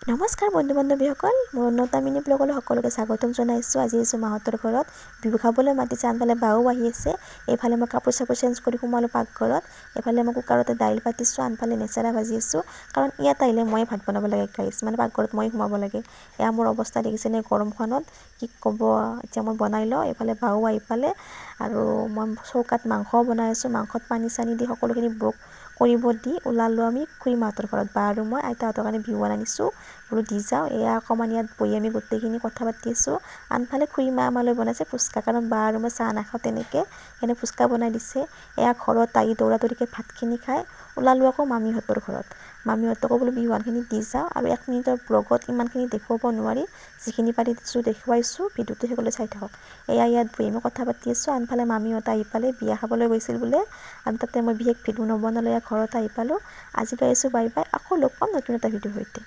নমস্কাৰ বন্ধু বান্ধৱীসকল, মোৰ অন্যতা মিনি ব্লগলৈ সকলোকে স্বাগতম জনাইছোঁ। আজি আহিছোঁ মাহঁতৰ ঘৰত বিহু খাবলৈ মাতিছে। আনফালে বাও আহি আছে। এইফালে মই কাপোৰ চাপোৰ চেঞ্জ কৰি সোমালোঁ পাকঘৰত। এইফালে মই কুকাৰতে দাইল পাতিছোঁ, আনফালে নেচেৰা ভাজি আছোঁ। কাৰণ ইয়াত আহিলে মই ভাত বনাব লাগে গাইছ, মানে পাকঘৰত মই সোমাব লাগে। এয়া মোৰ অৱস্থা দেখিছেনে গৰমখনত, কি ক'ব। এতিয়া মই বনাই লওঁ। এইফালে বাও আহি পালে আৰু মই চৌকাত মাংসও বনাই আছোঁ। মাংসত পানী চানী দি সকলোখিনি বক কৰিব দি ওলালোঁ আমি খুৰীমাহঁতৰ ঘৰত। বা আৰু মই আইতাহঁতৰ কাৰণে বিহু আনিছোঁ বোলো দি যাওঁ। এয়া অকণমান ইয়াত বহি আমি গোটেইখিনি কথা পাতি আছোঁ। আনফালে খুৰীমা আমালৈ বনাইছে ফুচকা, কাৰণ বা আৰু মই চাহ নাখাওঁ তেনেকৈ, এনে ফুচকা বনাই দিছে। এয়া ঘৰত আহি দৌৰা দৌৰিকৈ ভাতখিনি খাই ওলালোঁ আকৌ মামীহঁতৰ ঘৰত। মামীহঁতকো বোলো বিহুৱানখিনি দি যাওঁ। আৰু 1 মিনিটৰ ব্লগত ইমানখিনি দেখুৱাব নোৱাৰি, যিখিনি পাৰিছোঁ দেখুৱাইছোঁ। ভিডিঅ'টো সকলোৱে চাই থাকক। এয়া ইয়াত বহি আমি কথা পাতি আছোঁ। আনফালে মামীহঁত আহি পালে, বিয়া খাবলৈ গৈছিল বোলে, আৰু তাতে মই বিশেষ ভিডিঅ' নবনালোঁ। এয়া ঘৰত আহি পালোঁ। আজিলৈ আহিছোঁ, বাই বাই। আকৌ লগ পাম নতুন এটা ভিডিঅ'ৰ সৈতে।